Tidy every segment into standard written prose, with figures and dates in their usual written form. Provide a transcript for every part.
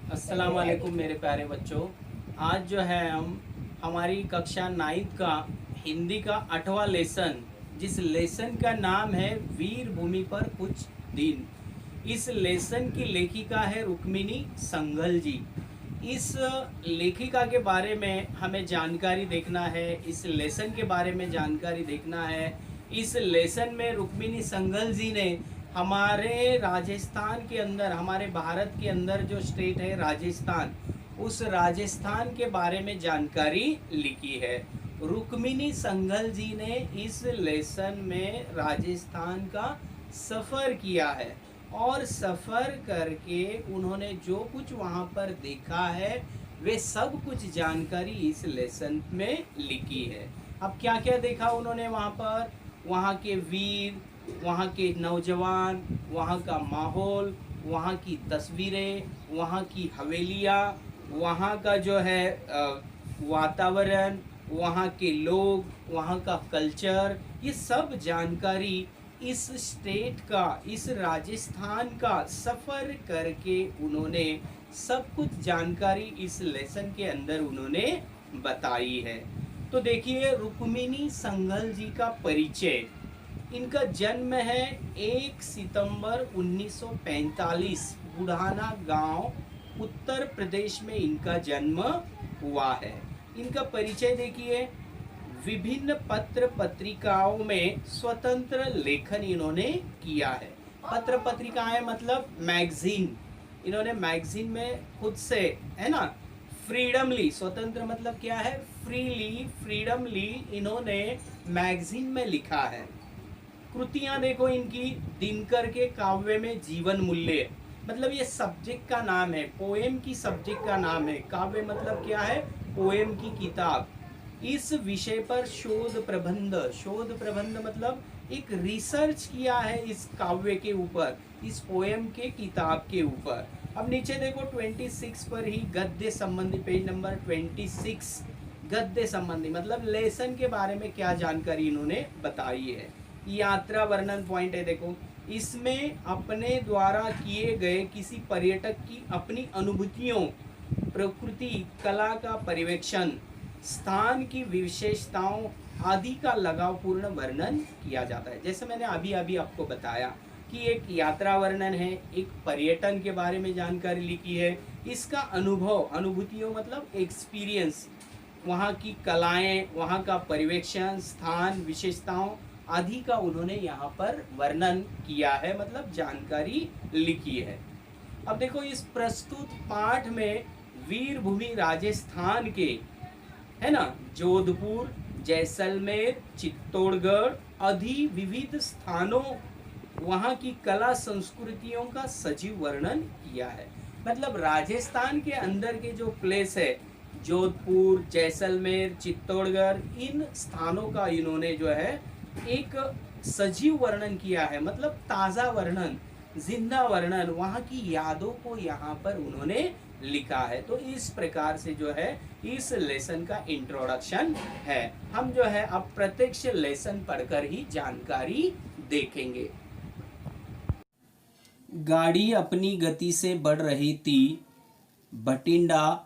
अस्सलाम वालेकुम मेरे प्यारे बच्चों। आज जो है हम हमारी कक्षा 9 का हिंदी का 8वां लेसन, जिस लेसन का नाम है वीर भूमि पर कुछ दिन। इस लेसन की लेखिका है रुक्मिणी संघल जी। इस लेखिका के बारे में हमें जानकारी देखना है, इस लेसन के बारे में जानकारी देखना है। इस लेसन में रुक्मिणी संघल जी ने हमारे राजस्थान के अंदर, हमारे भारत के अंदर जो स्टेट है राजस्थान, उस राजस्थान के बारे में जानकारी लिखी है। रुक्मिणी संघल जी ने इस लेसन में राजस्थान का सफ़र किया है और सफ़र करके उन्होंने जो कुछ वहाँ पर देखा है वे सब कुछ जानकारी इस लेसन में लिखी है। अब क्या क्या देखा उन्होंने वहाँ पर, वहाँ के वीर, वहाँ के नौजवान, वहाँ का माहौल, वहाँ की तस्वीरें, वहाँ की हवेलियाँ, वहाँ का जो है वातावरण, वहाँ के लोग, वहाँ का कल्चर, ये सब जानकारी इस स्टेट का, इस राजस्थान का सफ़र करके उन्होंने सब कुछ जानकारी इस लेसन के अंदर उन्होंने बताई है। तो देखिए, रुक्मिणी संघल जी का परिचय। इनका जन्म है 1 सितंबर 1945, बुढ़ाना गांव, उत्तर प्रदेश में इनका जन्म हुआ है। इनका परिचय देखिए, विभिन्न पत्र पत्रिकाओं में स्वतंत्र लेखन इन्होंने किया है। पत्र पत्रिकाएं मतलब मैगजीन, इन्होंने मैगजीन में खुद से, है ना, फ्रीडमली, स्वतंत्र मतलब क्या है, फ्रीली, फ्रीडमली इन्होंने मैगजीन में लिखा है। कृतियां देखो इनकी, दिनकर के काव्य में जीवन मूल्य, मतलब ये सब्जेक्ट का नाम है, पोएम की सब्जेक्ट का नाम है। काव्य मतलब क्या है, पोएम की किताब। इस विषय पर शोध प्रबंध, शोध प्रबंध मतलब एक रिसर्च किया है इस काव्य के ऊपर, इस पोएम के किताब के ऊपर। अब नीचे देखो 26 पर ही गद्य संबंधी, पेज नंबर 26, गद्य संबंधी मतलब लेसन के बारे में क्या जानकारी इन्होंने बताई है। यात्रा वर्णन पॉइंट है, देखो इसमें अपने द्वारा किए गए किसी पर्यटक की अपनी अनुभूतियों, प्रकृति, कला का पर्यवेक्षण, स्थान की विशेषताओं आदि का लगावपूर्ण वर्णन किया जाता है। जैसे मैंने अभी अभी आपको बताया कि एक यात्रा वर्णन है, एक पर्यटन के बारे में जानकारी लिखी है, इसका अनुभव, अनुभूतियों मतलब एक्सपीरियंस, वहाँ की कलाएं, वहाँ का पर्यवेक्षण, स्थान, विशेषताओं आदि का उन्होंने यहाँ पर वर्णन किया है, मतलब जानकारी लिखी है। अब देखो इस प्रस्तुत पाठ में वीर भूमि राजस्थान के, है ना, जोधपुर, जैसलमेर, चित्तौड़गढ़ आदि विविध स्थानों, वहाँ की कला संस्कृतियों का सजीव वर्णन किया है। मतलब राजस्थान के अंदर के जो प्लेस है, जोधपुर, जैसलमेर, चित्तौड़गढ़, इन स्थानों का इन्होंने जो है एक सजीव वर्णन किया है, मतलब ताज़ा वर्णन, जिंदा वर्णन, वहाँ की यादों को यहाँ पर उन्होंने लिखा है। तो इस प्रकार से जो है इस लेसन का इंट्रोडक्शन है। हम जो है अब प्रत्यक्ष लेसन पढ़कर ही जानकारी देखेंगे। गाड़ी अपनी गति से बढ़ रही थी। भटिंडा,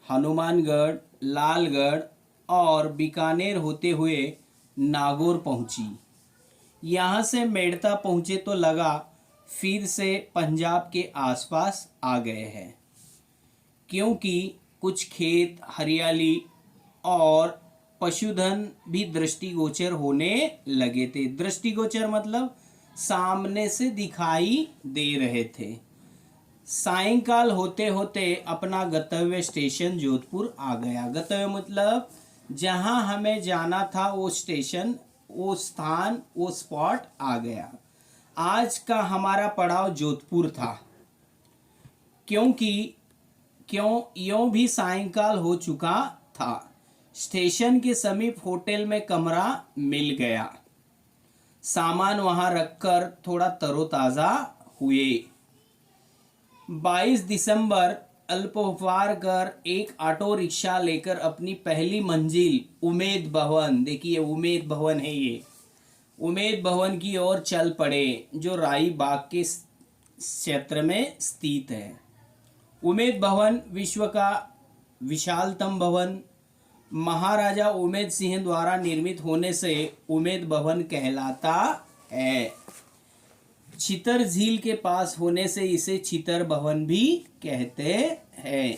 हनुमानगढ़, लालगढ़ और बीकानेर होते हुए नागौर पहुंची। यहाँ से मेड़ता पहुँचे तो लगा फिर से पंजाब के आसपास आ गए हैं, क्योंकि कुछ खेत, हरियाली और पशुधन भी दृष्टिगोचर होने लगे थे। दृष्टिगोचर मतलब सामने से दिखाई दे रहे थे। सायंकाल होते होते अपना गंतव्य स्टेशन जोधपुर आ गया। गंतव्य मतलब जहां हमें जाना था वो स्टेशन, वो स्थान, वो स्पॉट आ गया। आज का हमारा पड़ाव जोधपुर था, क्योंकि यों भी सायंकाल हो चुका था। स्टेशन के समीप होटल में कमरा मिल गया। सामान वहां रखकर थोड़ा तरोताज़ा हुए। 22 दिसंबर अल्पोपहार कर एक ऑटो रिक्शा लेकर अपनी पहली मंजिल उमेद भवन, देखिए उमेद भवन है ये, उमेद भवन की ओर चल पड़े, जो राई बाग के क्षेत्र में स्थित है। उमेद भवन विश्व का विशालतम भवन महाराजा उमेद सिंह द्वारा निर्मित होने से उमेद भवन कहलाता है। छितर झील के पास होने से इसे छितर भवन भी कहते हैं।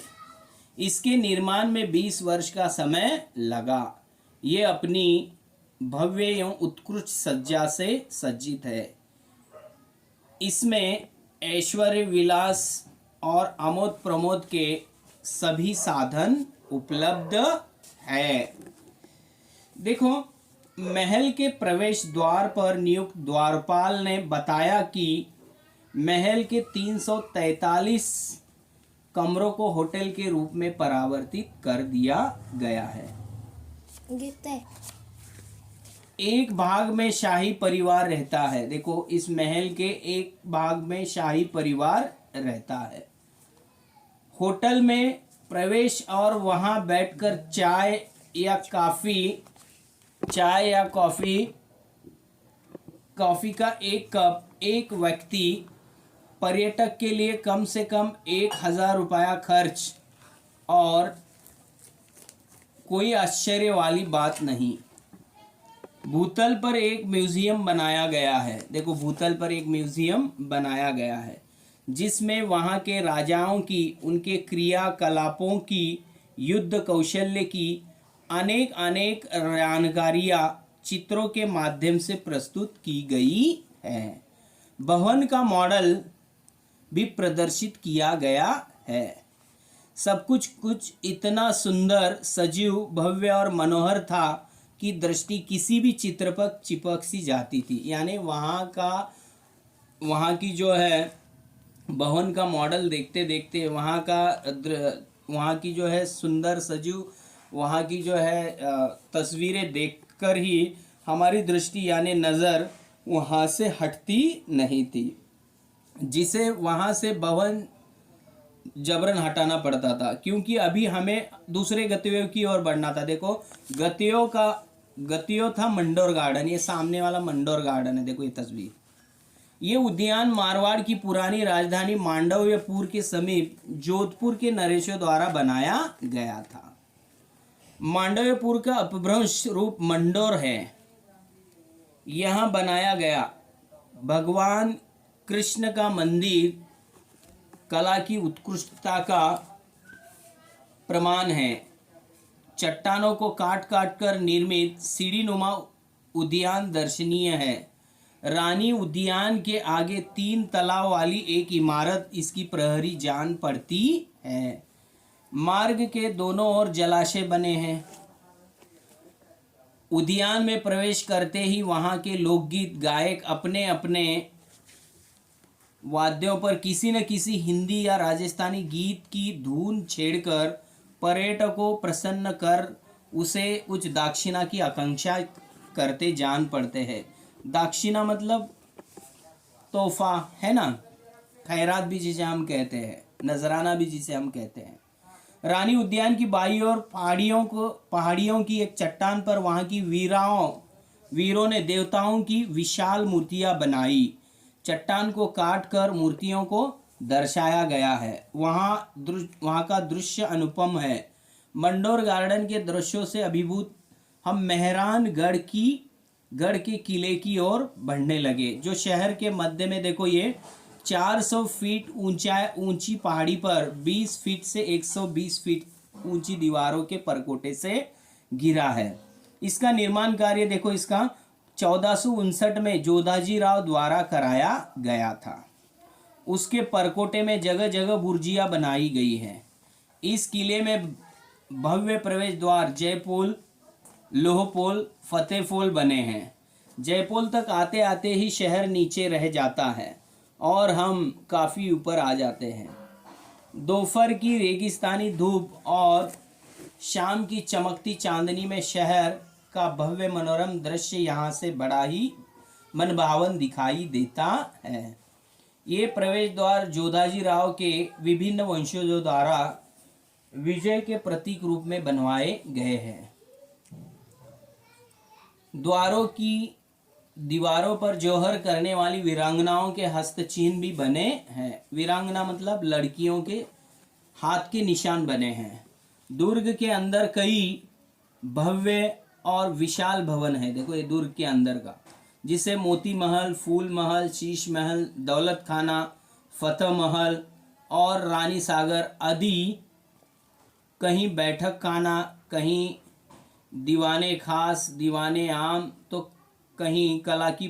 इसके निर्माण में 20 वर्ष का समय लगा। ये अपनी भव्य एवं उत्कृष्ट सज्जा से सज्जित है। इसमें ऐश्वर्य विलास और आमोद प्रमोद के सभी साधन उपलब्ध है। देखो, महल के प्रवेश द्वार पर नियुक्त द्वारपाल ने बताया कि महल के 343 कमरों को होटल के रूप में परावर्तित कर दिया गया है। एक भाग में शाही परिवार रहता है। देखो, इस महल के एक भाग में शाही परिवार रहता है। होटल में प्रवेश और वहां बैठकर चाय या कॉफी का एक कप एक व्यक्ति पर्यटक के लिए कम से कम 1000 रुपया खर्च, और कोई आश्चर्य वाली बात नहीं। भूतल पर एक म्यूजियम बनाया गया है। देखो, भूतल पर एक म्यूजियम बनाया गया है जिसमें वहाँ के राजाओं की, उनके क्रियाकलापों की, युद्ध कौशल्य की अनेक जानकारियाँ चित्रों के माध्यम से प्रस्तुत की गई है। भवन का मॉडल भी प्रदर्शित किया गया है। सब कुछ इतना सुंदर, सजीव, भव्य और मनोहर था कि दृष्टि किसी भी चित्र पर चिपक सी जाती थी। यानी वहाँ की जो है भवन का मॉडल देखते देखते वहाँ की जो है सुंदर, सजीव, वहाँ की जो है तस्वीरें देखकर ही हमारी दृष्टि यानी नज़र वहाँ से हटती नहीं थी, जिसे वहाँ से भवन जबरन हटाना पड़ता था, क्योंकि अभी हमें दूसरे गतियों की ओर बढ़ना था। देखो, गतियों था मंडोर गार्डन। ये सामने वाला मंडोर गार्डन है। देखो ये तस्वीर। ये उद्यान मारवाड़ की पुरानी राजधानी मांडव्यपुर के समीप जोधपुर के नरेशों द्वारा बनाया गया था। मांडव्यपुर का अपभ्रंश रूप मंडोर है। यहाँ बनाया गया भगवान कृष्ण का मंदिर कला की उत्कृष्टता का प्रमाण है। चट्टानों को काट काट कर निर्मित सीढ़ीनुमा उद्यान दर्शनीय है। रानी उद्यान के आगे 3 तलाव वाली एक इमारत इसकी प्रहरी जान पड़ती है। मार्ग के दोनों ओर जलाशय बने हैं। उद्यान में प्रवेश करते ही वहाँ के लोकगीत गायक अपने अपने वाद्यों पर किसी न किसी हिंदी या राजस्थानी गीत की धुन छेड़कर पर्यटकों को प्रसन्न कर उसे कुछ दक्षिणा की आकांक्षा करते जान पड़ते हैं। दक्षिणा मतलब तोहफा है ना, खैरात भी जिसे हम कहते हैं, नजराना भी जिसे हम कहते हैं। रानी उद्यान की बाई ओर पहाड़ियों की एक चट्टान पर वहाँ की वीरों ने देवताओं की विशाल मूर्तियाँ बनाई। चट्टान को काट कर मूर्तियों को दर्शाया गया है। वहाँ का दृश्य अनुपम है। मंडोर गार्डन के दृश्यों से अभिभूत हम मेहरानगढ़ के किले की ओर बढ़ने लगे, जो शहर के मध्य में, देखो ये 400 फीट ऊंची पहाड़ी पर 20 फीट से 120 फीट ऊंची दीवारों के परकोटे से घिरा है। इसका निर्माण कार्य देखो, इसका 1459 में जोधाजी राव द्वारा कराया गया था। उसके परकोटे में जगह जगह बुर्जियां बनाई गई हैं। इस किले में भव्य प्रवेश द्वार जयपोल, लोहपोल, फतेहपोल बने हैं। जयपोल तक आते आते ही शहर नीचे रह जाता है और हम काफ़ी ऊपर आ जाते हैं। दोपहर की रेगिस्तानी धूप और शाम की चमकती चांदनी में शहर का भव्य मनोरम दृश्य यहाँ से बड़ा ही मनभावन दिखाई देता है। ये प्रवेश द्वार जोधाजी राव के विभिन्न वंशजों द्वारा विजय के प्रतीक रूप में बनवाए गए हैं। द्वारों की दीवारों पर जौहर करने वाली वीरांगनाओं के हस्तचिन्ह भी बने हैं। वीरांगना मतलब लड़कियों के हाथ के निशान बने हैं। दुर्ग के अंदर कई भव्य और विशाल भवन है। देखो ये दुर्ग के अंदर का, जिसे मोती महल, फूल महल, शीश महल, दौलत खाना, फतेह महल और रानी सागर आदि, कहीं बैठक खाना, कहीं दीवाने खास, दीवाने आम, तो कहीं कला की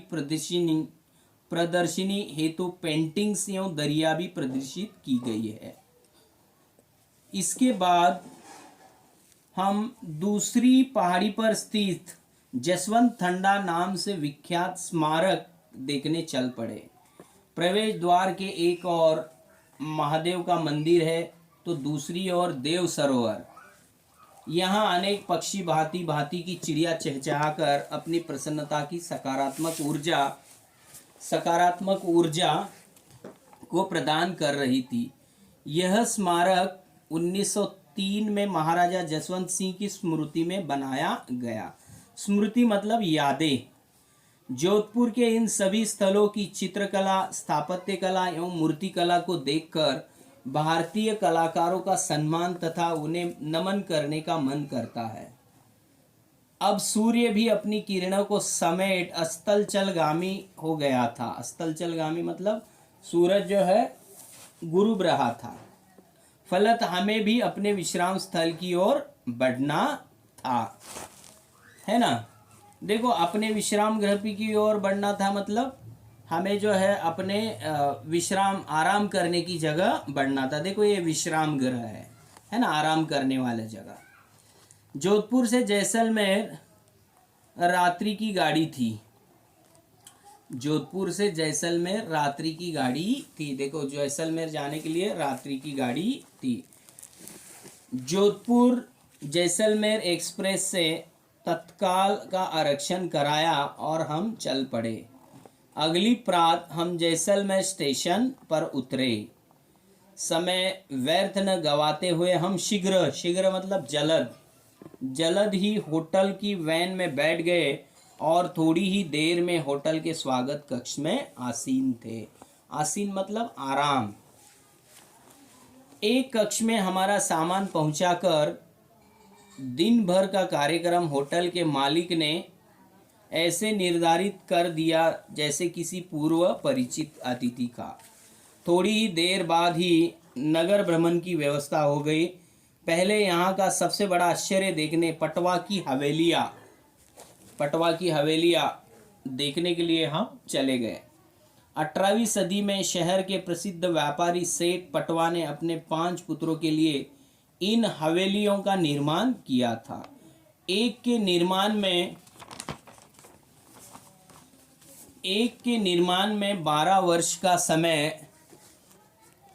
प्रदर्शनी हेतु पेंटिंग्स एवं दरिया भी प्रदर्शित की गई है। इसके बाद हम दूसरी पहाड़ी पर स्थित जसवंत थंडा नाम से विख्यात स्मारक देखने चल पड़े। प्रवेश द्वार के एक और महादेव का मंदिर है, तो दूसरी ओर देव सरोवर। यहाँ अनेक पक्षी भांति भांति की चिड़िया चहचहाकर अपनी प्रसन्नता की सकारात्मक ऊर्जा को प्रदान कर रही थी। यह स्मारक 1903 में महाराजा जसवंत सिंह की स्मृति में बनाया गया। स्मृति मतलब यादें। जोधपुर के इन सभी स्थलों की चित्रकला, स्थापत्य कला एवं मूर्ति कला को देखकर भारतीय कलाकारों का सम्मान तथा उन्हें नमन करने का मन करता है। अब सूर्य भी अपनी किरणों को समेट अस्ताचलगामी हो गया था। अस्ताचलगामी मतलब सूरज जो है गुरूब रहा था। फलत हमें भी अपने विश्राम स्थल की ओर बढ़ना था, है ना। देखो अपने विश्राम गृह की ओर बढ़ना था, मतलब हमें जो है अपने विश्राम आराम करने की जगह बढ़ना था। देखो ये विश्राम गृह है ना, आराम करने वाले जगह। जोधपुर से जैसलमेर रात्रि की गाड़ी थी। जोधपुर से जैसलमेर रात्रि की गाड़ी थी। देखो जैसलमेर जाने के लिए रात्रि की गाड़ी थी। जोधपुर जैसलमेर एक्सप्रेस से तत्काल का आरक्षण कराया और हम चल पड़े। अगली प्रातः हम जैसलमेर स्टेशन पर उतरे। समय व्यर्थ न गवाते हुए हम शीघ्र मतलब जल्द ही होटल की वैन में बैठ गए और थोड़ी ही देर में होटल के स्वागत कक्ष में आसीन थे। आसीन मतलब आराम। एक कक्ष में हमारा सामान पहुंचाकर दिन भर का कार्यक्रम होटल के मालिक ने ऐसे निर्धारित कर दिया जैसे किसी पूर्व परिचित अतिथि का। थोड़ी ही देर बाद ही नगर भ्रमण की व्यवस्था हो गई। पहले यहाँ का सबसे बड़ा आश्चर्य देखने पटवा की हवेलियाँ देखने के लिए हम चले गए। 18वीं सदी में शहर के प्रसिद्ध व्यापारी सेठ पटवा ने अपने 5 पुत्रों के लिए इन हवेलियों का निर्माण किया था। एक के निर्माण में 12 वर्ष का समय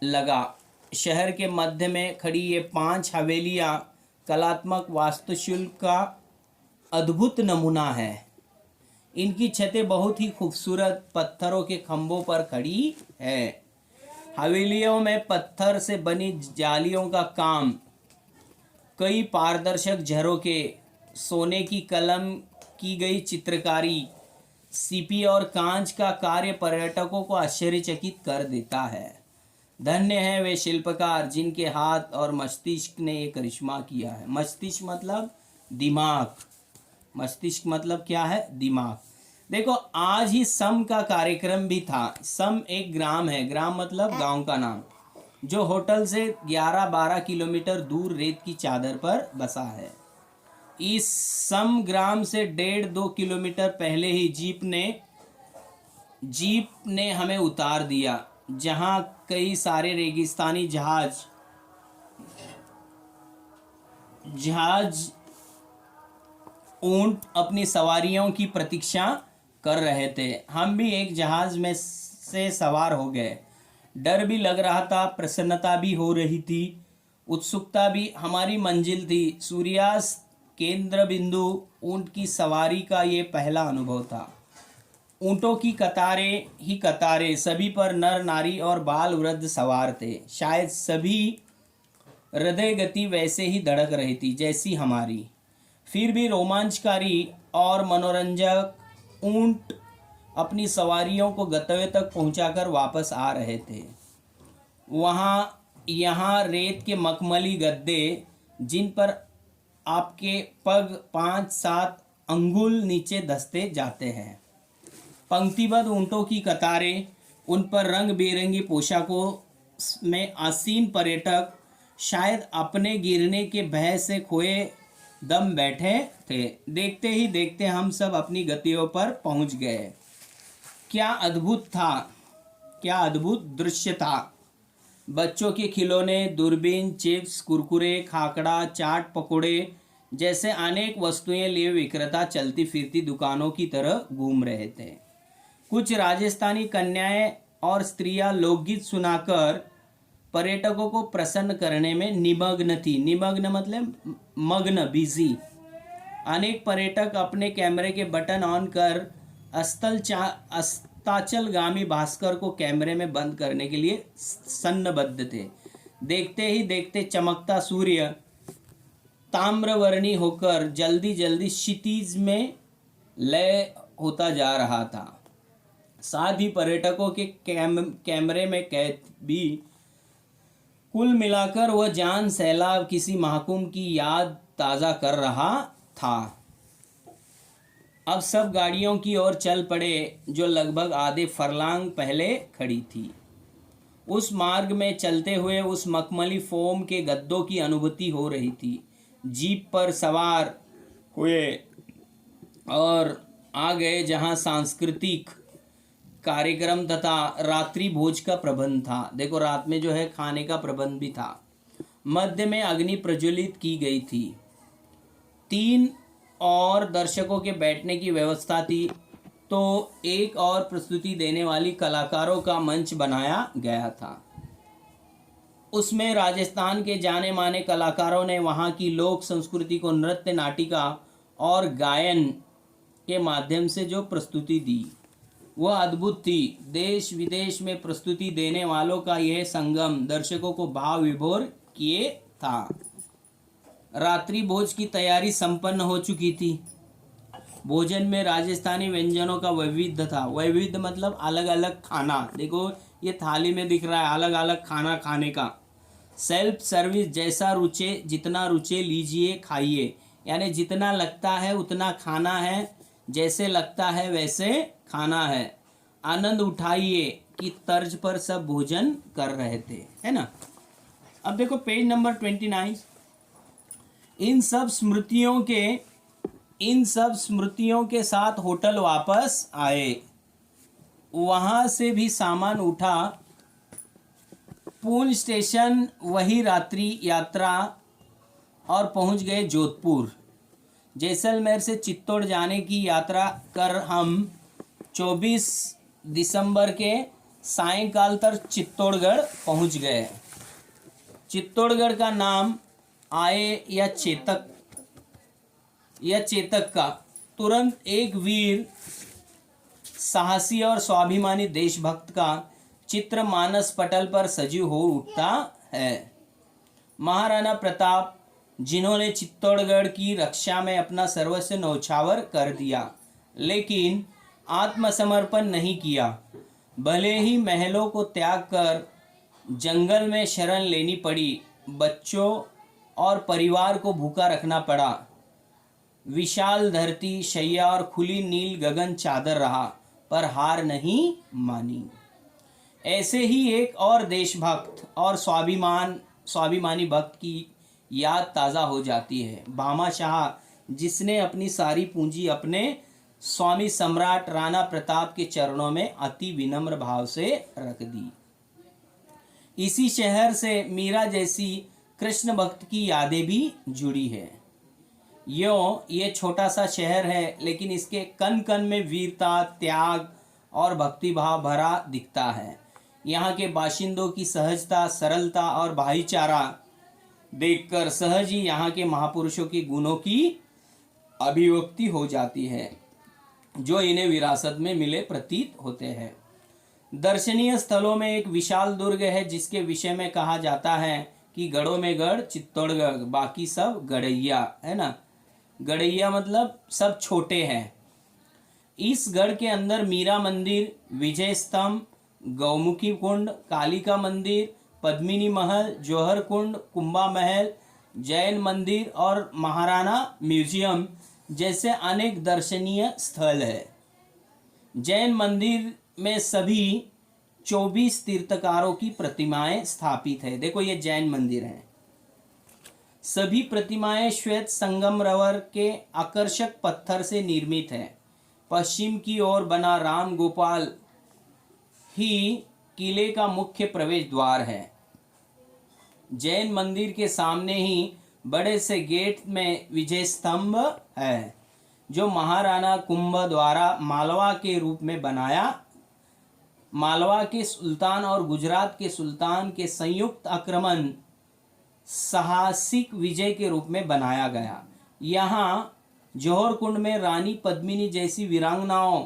लगा। शहर के मध्य में खड़ी ये 5 हवेलियां कलात्मक वास्तुशिल्प का अद्भुत नमूना है। इनकी छतें बहुत ही खूबसूरत पत्थरों के खंभों पर खड़ी है। हवेलियों में पत्थर से बनी जालियों का काम, कई पारदर्शक झरोखे, सोने की कलम की गई चित्रकारी, सीपी और कांच का कार्य पर्यटकों को आश्चर्यचकित कर देता है। धन्य है वे शिल्पकार जिनके हाथ और मस्तिष्क ने ये करिश्मा किया है। मस्तिष्क मतलब दिमाग। मस्तिष्क मतलब क्या है? दिमाग। देखो आज ही सम का कार्यक्रम भी था। सम एक ग्राम है, ग्राम मतलब गांव का नाम, जो होटल से 11-12 किलोमीटर दूर रेत की चादर पर बसा है। इस सम ग्राम से 1.5-2 किलोमीटर पहले ही जीप ने हमें उतार दिया, जहां कई सारे रेगिस्तानी जहाज ऊंट अपनी सवारियों की प्रतीक्षा कर रहे थे। हम भी एक जहाज में से सवार हो गए। डर भी लग रहा था, प्रसन्नता भी हो रही थी, उत्सुकता भी। हमारी मंजिल थी सूर्यास्त केंद्र बिंदु। ऊंट की सवारी का ये पहला अनुभव था। ऊंटों की कतारें, सभी पर नर नारी और बाल वृद्ध सवार थे। शायद सभी हृदय गति वैसे ही धड़क रही थी जैसी हमारी। फिर भी रोमांचकारी और मनोरंजक। ऊंट अपनी सवारियों को गंतव्य तक पहुंचाकर वापस आ रहे थे। वहाँ यहाँ रेत के मखमली गद्दे जिन पर आपके पग 5-7 अंगुल नीचे धंसते जाते हैं। पंक्तिबद्ध ऊंटों की कतारें, उन पर रंग बिरंगी पोशाकों में आसीन पर्यटक शायद अपने गिरने के भय से खोए दम बैठे थे। देखते ही देखते हम सब अपनी गतियों पर पहुंच गए। क्या अद्भुत था, क्या अद्भुत दृश्य था। बच्चों के खिलौने, दूरबीन, चिप्स, कुरकुरे, खाकड़ा, चाट, पकोड़े जैसे अनेक वस्तुएं लिए विक्रेता चलती फिरती दुकानों की तरह घूम रहे थे। कुछ राजस्थानी कन्याएं और स्त्रियां लोकगीत सुनाकर पर्यटकों को प्रसन्न करने में निमग्न थी। निमग्न मतलब मग्न, बिजी। अनेक पर्यटक अपने कैमरे के बटन ऑन कर अस्ताचलगामी भास्कर को कैमरे में बंद करने के लिए सन्नबद्ध थे। देखते ही देखते चमकता सूर्य ताम्रवर्णी होकर जल्दी जल्दी क्षितिज में लय होता जा रहा था। साथ ही पर्यटकों के कैमरे में कैद भी। कुल मिलाकर वह जान सैलाब किसी महाकुंभ की याद ताज़ा कर रहा था। अब सब गाड़ियों की ओर चल पड़े जो लगभग आधे फरलांग पहले खड़ी थी। उस मार्ग में चलते हुए उस मखमली फोम के गद्दों की अनुभूति हो रही थी। जीप पर सवार हुए और आ गए जहां सांस्कृतिक कार्यक्रम तथा रात्रि भोज का प्रबंध था। देखो रात में जो है खाने का प्रबंध भी था। मध्य में अग्नि प्रज्वलित की गई थी। 3 और दर्शकों के बैठने की व्यवस्था थी। तो एक और प्रस्तुति देने वाली कलाकारों का मंच बनाया गया था। उसमें राजस्थान के जाने माने कलाकारों ने वहाँ की लोक संस्कृति को नृत्य, नाटिका और गायन के माध्यम से जो प्रस्तुति दी वह अद्भुत थी। देश विदेश में प्रस्तुति देने वालों का यह संगम दर्शकों को भाव विभोर किए था। रात्रि भोज की तैयारी संपन्न हो चुकी थी। भोजन में राजस्थानी व्यंजनों का वैविध्य था। वैविध्य मतलब अलग अलग खाना। देखो ये थाली में दिख रहा है अलग अलग खाना खाने का। सेल्फ सर्विस, जैसा रुचे जितना रुचे लीजिए खाइए, यानी जितना लगता है उतना खाना है, जैसे लगता है वैसे खाना है। आनंद उठाइए की तर्ज पर सब भोजन कर रहे थे, है ना। अब देखो पेज नंबर 29। इन सब स्मृतियों के साथ होटल वापस आए। वहां से भी सामान उठा। पूंछ स्टेशन वही रात्रि यात्रा और पहुंच गए जोधपुर। जैसलमेर से चित्तौड़ जाने की यात्रा कर हम 24 दिसंबर के सायंकाल तक चित्तौड़गढ़ पहुंच गए। चित्तौड़गढ़ का नाम आए या चेतक का तुरंत एक वीर, साहसी और स्वाभिमानी देशभक्त का चित्र मानस पटल पर सजीव हो उठता है। महाराणा प्रताप, जिन्होंने चित्तौड़गढ़ की रक्षा में अपना सर्वस्व न्यौछावर कर दिया, लेकिन आत्मसमर्पण नहीं किया। भले ही महलों को त्याग कर जंगल में शरण लेनी पड़ी, बच्चों और परिवार को भूखा रखना पड़ा। विशाल धरती, शैया और खुली नील गगन चादर रहा, पर हार नहीं मानी। ऐसे ही एक और देशभक्त और स्वाभिमानी भक्त की याद ताज़ा हो जाती है। भामा शाह, जिसने अपनी सारी पूंजी अपने स्वामी सम्राट राणा प्रताप के चरणों में अति विनम्र भाव से रख दी। इसी शहर से मीरा जैसी कृष्ण भक्त की यादें भी जुड़ी है। ये छोटा सा शहर है, लेकिन इसके कण कण में वीरता, त्याग और भक्तिभाव भरा दिखता है। यहाँ के बाशिंदों की सहजता, सरलता और भाईचारा देखकर सहज ही यहाँ के महापुरुषों के गुणों की अभिव्यक्ति हो जाती है, जो इन्हें विरासत में मिले प्रतीत होते हैं। दर्शनीय स्थलों में एक विशाल दुर्ग है, जिसके विषय में कहा जाता है कि गढ़ों में गढ़ चित्तौड़गढ़, बाकी सब गढ़ैया, है ना। गढ़ैया मतलब सब छोटे हैं। इस गढ़ के अंदर मीरा मंदिर, विजय स्तंभ, गौमुखी कुंड, कालिका मंदिर, पद्मिनी महल, जौहर कुंड, कुंभा महल, जैन मंदिर और महाराणा म्यूजियम जैसे अनेक दर्शनीय स्थल है। जैन मंदिर में सभी 24 तीर्थकारों की प्रतिमाएं स्थापित है। देखो ये जैन मंदिर है। सभी प्रतिमाएं श्वेत संगमरवर के आकर्षक पत्थर से निर्मित है। पश्चिम की ओर बना राम गोपाल ही किले का मुख्य प्रवेश द्वार है। जैन मंदिर के सामने ही बड़े से गेट में विजय स्तंभ है, जो महाराणा कुंभ द्वारा मालवा के रूप में बनाया। मालवा के सुल्तान और गुजरात के सुल्तान के संयुक्त आक्रमण साहसिक विजय के रूप में बनाया गया। यहाँ जौहर कुंड में रानी पद्मिनी जैसी वीरांगनाओं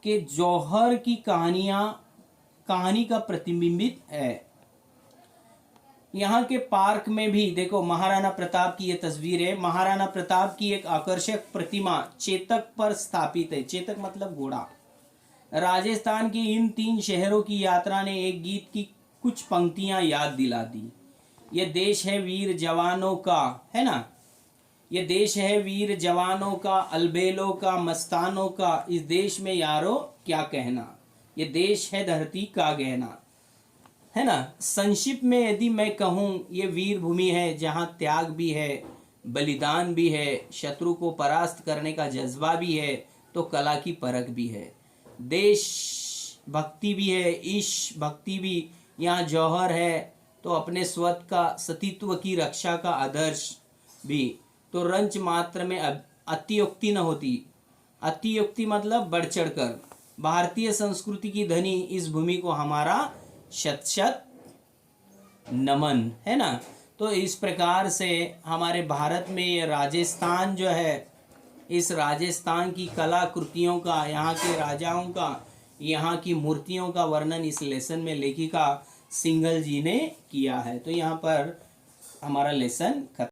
के जौहर की कहानी का प्रतिबिंबित है। यहाँ के पार्क में भी देखो महाराणा प्रताप की ये तस्वीर है। महाराणा प्रताप की एक आकर्षक प्रतिमा चेतक पर स्थापित है। चेतक मतलब घोड़ा। राजस्थान के इन 3 शहरों की यात्रा ने एक गीत की कुछ पंक्तियां याद दिला दी। ये देश है वीर जवानों का, है ना, ये देश है वीर जवानों का, अलबेलों का, मस्तानों का, इस देश में यारो क्या कहना, ये देश है धरती का गहना, है ना। संक्षिप्त में यदि मैं कहूँ, ये वीर भूमि है जहाँ त्याग भी है, बलिदान भी है, शत्रु को परास्त करने का जज्बा भी है, तो कला की परख भी है, देश भक्ति भी है, ईश भक्ति भी। यहाँ जौहर है तो अपने स्वत का सतीत्व की रक्षा का आदर्श भी। तो रंच मात्र में अतियुक्ति न होती। अतियुक्ति मतलब बढ़ चढ़कर। भारतीय संस्कृति की धनी इस भूमि को हमारा शत शत नमन, है ना। तो इस प्रकार से हमारे भारत में ये राजस्थान जो है, इस राजस्थान की कलाकृतियों का, यहाँ के राजाओं का, यहाँ की मूर्तियों का वर्णन इस लेसन में लेखिका सिंघल जी ने किया है। तो यहाँ पर हमारा लेसन खत्म।